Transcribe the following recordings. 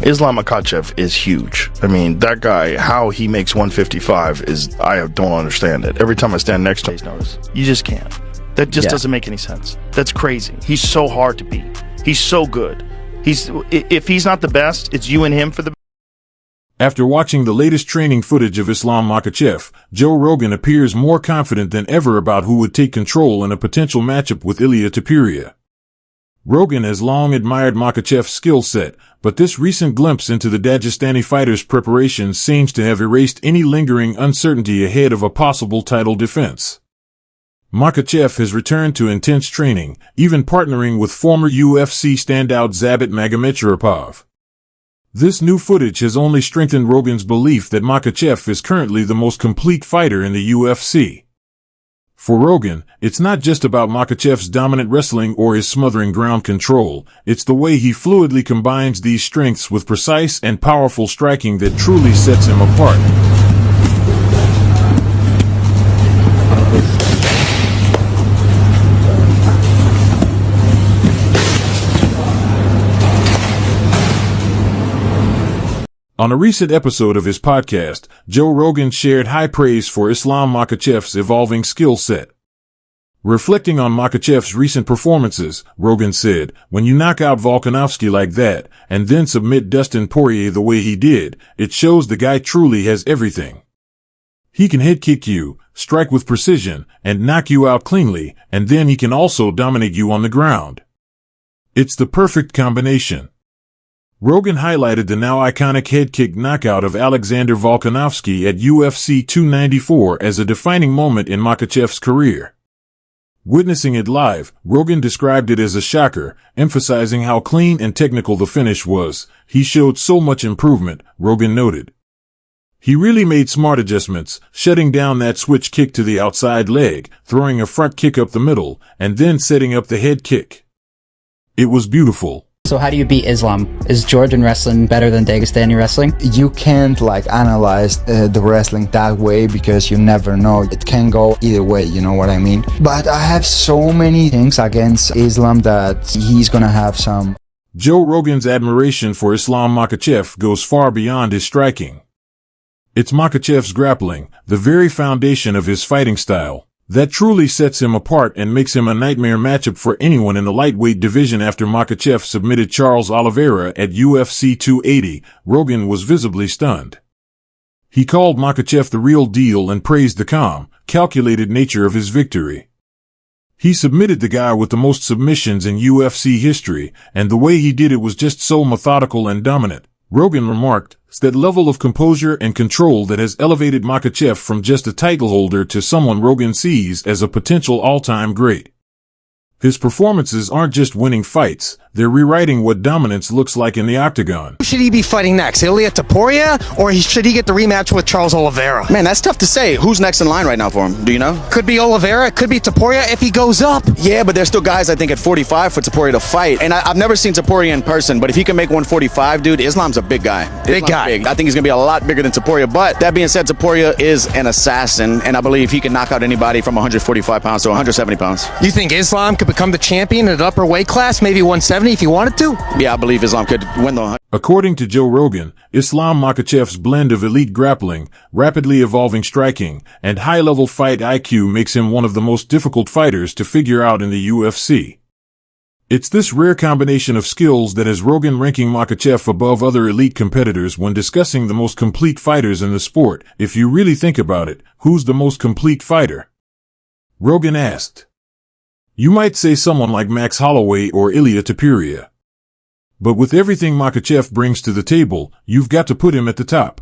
Islam Makhachev is huge. I mean, that guy, how he makes 155 is, I don't understand it. Every time I stand next to him, you just can't. That just doesn't make any sense. That's crazy. He's so hard to beat. He's so good. If he's not the best, it's you and him for the. After watching the latest training footage of Islam Makhachev, Joe Rogan appears more confident than ever about who would take control in a potential matchup with Ilia Topuria. Rogan has long admired Makhachev's skill set, but this recent glimpse into the Dagestani fighter's preparations seems to have erased any lingering uncertainty ahead of a possible title defense. Makhachev has returned to intense training, even partnering with former UFC standout Zabit Magomedsharipov. This new footage has only strengthened Rogan's belief that Makhachev is currently the most complete fighter in the UFC. For Rogan, it's not just about Makhachev's dominant wrestling or his smothering ground control, it's the way he fluidly combines these strengths with precise and powerful striking that truly sets him apart. On a recent episode of his podcast, Joe Rogan shared high praise for Islam Makhachev's evolving skill set. Reflecting on Makhachev's recent performances, Rogan said, "When you knock out Volkanovski like that, and then submit Dustin Poirier the way he did, it shows the guy truly has everything. He can head kick you, strike with precision, and knock you out cleanly, and then he can also dominate you on the ground. It's the perfect combination." Rogan highlighted the now iconic head kick knockout of Alexander Volkanovski at UFC 294 as a defining moment in Makhachev's career. Witnessing it live, Rogan described it as a shocker, emphasizing how clean and technical the finish was. "He showed so much improvement," Rogan noted. "He really made smart adjustments, shutting down that switch kick to the outside leg, throwing a front kick up the middle, and then setting up the head kick. It was beautiful." So how do you beat Islam? Is Georgian wrestling better than Dagestani wrestling? You can't analyze the wrestling that way because you never know. It can go either way, you know what I mean? But I have so many things against Islam that he's gonna have some. Joe Rogan's admiration for Islam Makhachev goes far beyond his striking. It's Makhachev's grappling, the very foundation of his fighting style, that truly sets him apart and makes him a nightmare matchup for anyone in the lightweight division. After Makhachev submitted Charles Oliveira at UFC 280, Rogan was visibly stunned. He called Makhachev the real deal and praised the calm, calculated nature of his victory. He submitted the guy with the most submissions in UFC history, and the way he did it was just so methodical and dominant. Rogan remarked, "It's that level of composure and control that has elevated Makhachev from just a title holder to someone Rogan sees as a potential all-time great." His performances aren't just winning fights, they're rewriting what dominance looks like in the octagon. Who should he be fighting next? Ilia Topuria? Or should he get the rematch with Charles Oliveira? Man, that's tough to say. Who's next in line right now for him? Do you know? Could be Oliveira, could be Topuria if he goes up. Yeah, but there's still guys, I think, at 45 for Topuria to fight. And I've never seen Topuria in person, but if he can make 145, dude, Islam's a big guy. Big guy. I think he's going to be a lot bigger than Topuria. But that being said, Topuria is an assassin, and I believe he can knock out anybody from 145 pounds to 170 pounds. You think Islam could become the champion at upper weight class, maybe 170 if he wanted to? Yeah, I believe Islam could win the. According to Joe Rogan, Islam Makhachev's blend of elite grappling, rapidly evolving striking, and high-level fight IQ makes him one of the most difficult fighters to figure out in the UFC. It's this rare combination of skills that has Rogan ranking Makhachev above other elite competitors when discussing the most complete fighters in the sport. If you really think about it, who's the most complete fighter? Rogan asked. You might say someone like Max Holloway or Ilia Topuria. But with everything Makhachev brings to the table, you've got to put him at the top.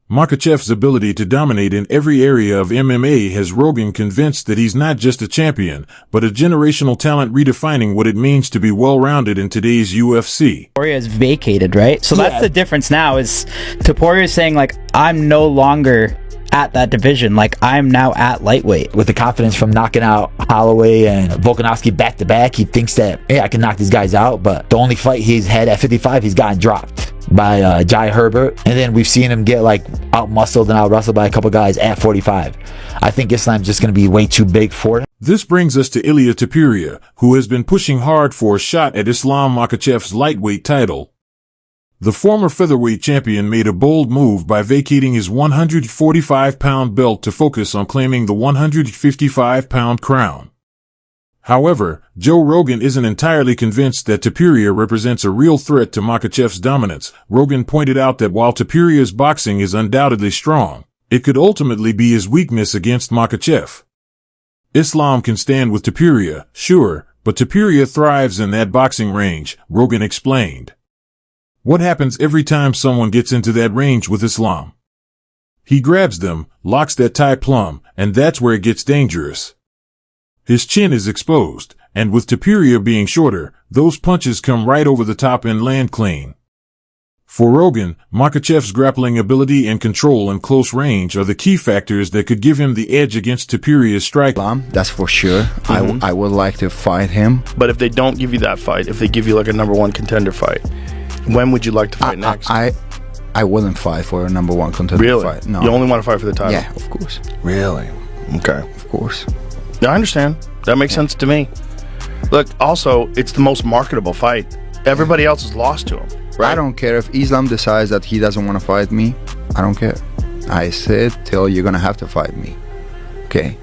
Makhachev's ability to dominate in every area of MMA has Rogan convinced that he's not just a champion, but a generational talent redefining what it means to be well-rounded in today's UFC. Topuria is vacated, right? So that's the difference now is Topuria is saying, I'm no longer at that division. I'm now at lightweight. With the confidence from knocking out Holloway and Volkanovski back to back, he thinks that, hey, I can knock these guys out. But the only fight he's had at 55, he's gotten dropped by Jai Herbert. And then we've seen him get out-muscled and out-wrestled by a couple guys at 45. I think Islam's just going to be way too big for him. This brings us to Ilia Topuria, who has been pushing hard for a shot at Islam Makhachev's lightweight title. The former featherweight champion made a bold move by vacating his 145-pound belt to focus on claiming the 155-pound crown. However, Joe Rogan isn't entirely convinced that Topuria represents a real threat to Makhachev's dominance. Rogan pointed out that while Topuria's boxing is undoubtedly strong, it could ultimately be his weakness against Makhachev. Islam can stand with Topuria, sure, but Topuria thrives in that boxing range, Rogan explained. What happens every time someone gets into that range with Islam? He grabs them, locks that tie plumb, and that's where it gets dangerous. His chin is exposed, and with Topuria being shorter, those punches come right over the top and land clean. For Rogan, Makhachev's grappling ability and control in close range are the key factors that could give him the edge against Topuria's strike. That's for sure. I would like to fight him. But if they don't give you that fight, if they give you like a #1 contender fight, when would you like to fight next? I wouldn't fight for a #1 contender fight. No. You only want to fight for the title? Yeah, of course. Really? Okay. Of course. Yeah, I understand. That makes sense to me. Look, also, it's the most marketable fight. Everybody else is lost to him. Right? I don't care if Islam decides that he doesn't want to fight me. I don't care. I said till you're going to have to fight me. Okay?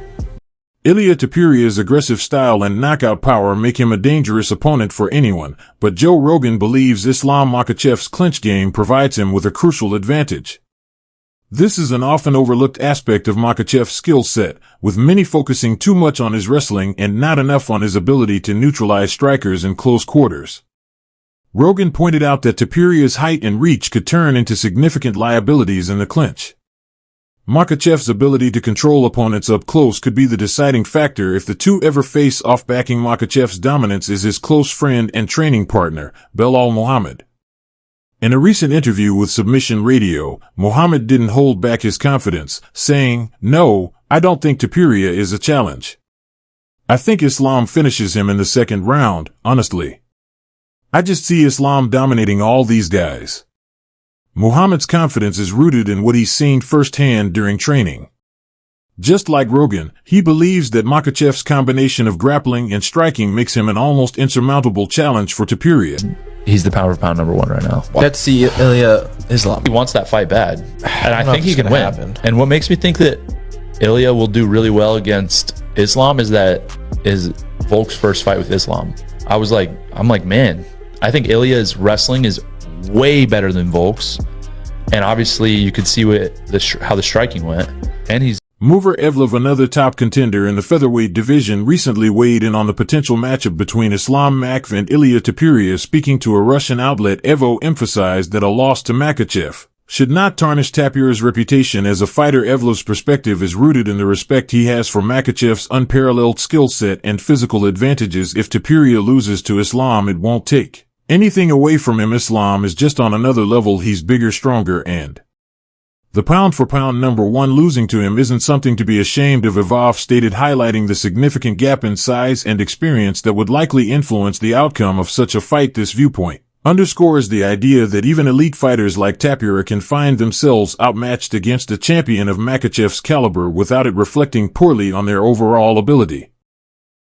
Ilia Topuria's aggressive style and knockout power make him a dangerous opponent for anyone, but Joe Rogan believes Islam Makhachev's clinch game provides him with a crucial advantage. This is an often overlooked aspect of Makhachev's skill set, with many focusing too much on his wrestling and not enough on his ability to neutralize strikers in close quarters. Rogan pointed out that Topuria's height and reach could turn into significant liabilities in the clinch. Makhachev's ability to control opponents up close could be the deciding factor if the two ever face off. Backing Makhachev's dominance is his close friend and training partner, Belal Muhammad. In a recent interview with Submission Radio, Muhammad didn't hold back his confidence, saying, "No, I don't think Topuria is a challenge. I think Islam finishes him in the second round, honestly. I just see Islam dominating all these guys." Muhammad's confidence is rooted in what he's seen firsthand during training. Just like Rogan, he believes that Makhachev's combination of grappling and striking makes him an almost insurmountable challenge for Topuria. He's the pound for pound #1 right now. Let's see Ilia Islam. He wants that fight bad, and I think he can win. Happen. And what makes me think that Ilia will do really well against Islam is Volk's first fight with Islam. I'm like, man, I think Ilia's wrestling is way better than Volk's, and obviously you could see how the striking went, and he's Mover Evlov, another top contender in the featherweight division, recently weighed in on the potential matchup between Islam Makhachev and Ilia Topuria. Speaking to a Russian outlet, Evo emphasized that a loss to Makhachev should not tarnish Topuria's reputation as a fighter. Evlov's perspective is rooted in the respect he has for Makhachev's unparalleled skill set and physical advantages. If Topuria loses to Islam, it won't take anything away from him. Islam is just on another level. He's bigger, stronger, and the pound-for-pound #1 losing to him isn't something to be ashamed of, Evov stated, highlighting the significant gap in size and experience that would likely influence the outcome of such a fight. This viewpoint underscores the idea that even elite fighters like Topuria can find themselves outmatched against a champion of Makhachev's caliber without it reflecting poorly on their overall ability.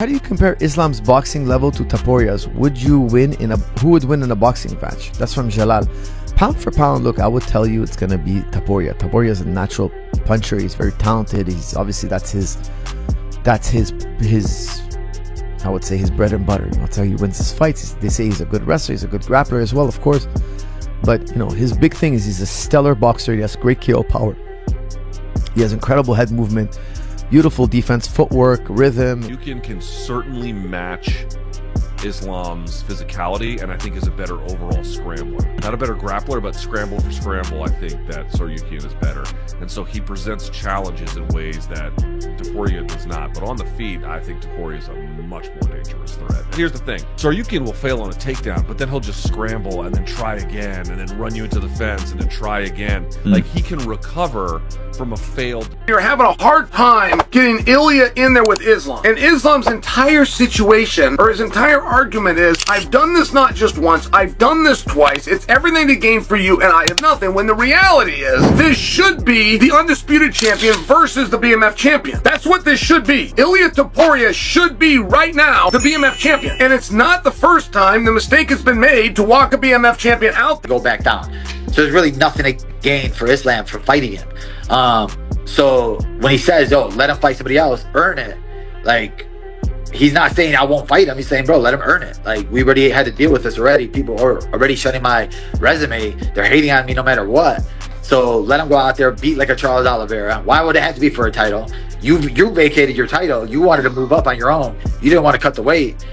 How do you compare Islam's boxing level to Topuria's? Who would win in a boxing match? That's from Jalal. Pound for pound, look, I would tell you it's going to be Topuria. Topuria is a natural puncher. He's very talented. He's obviously that's his I would say his bread and butter. That's how he wins his fights. They say he's a good wrestler. He's a good grappler as well, of course. But, his big thing is he's a stellar boxer. He has great KO power. He has incredible head movement, beautiful defense, footwork, rhythm. Can certainly match Islam's physicality, and I think is a better overall scrambler. Not a better grappler, but scramble for scramble, I think that Tsaryukyan is better. And so he presents challenges in ways that Topuria does not. But on the feet, I think Topuria is a much more dangerous threat. And here's the thing. Tsaryukyan will fail on a takedown, but then he'll just scramble and then try again, and then run you into the fence and then try again. Like, he can recover from a failed. You're having a hard time getting Ilia in there with Islam. And Islam's entire situation, or his entire argument is, I've done this not just once, I've done this twice, it's everything to gain for you, and I have nothing. When the reality is, this should be the undisputed champion versus the BMF champion. That's what this should be. Ilia Topuria should be right now the BMF champion. And it's not the first time the mistake has been made to walk a BMF champion out. Go back down. So there's really nothing to gain for Islam for fighting him. So when he says, "Oh, let him fight somebody else, earn it," like, he's not saying I won't fight him. He's saying, bro, let him earn it. Like, we already had to deal with this already. People are already shutting my resume. They're hating on me no matter what. So let him go out there, beat like a Charles Oliveira. Why would it have to be for a title? You vacated your title. You wanted to move up on your own. You didn't want to cut the weight.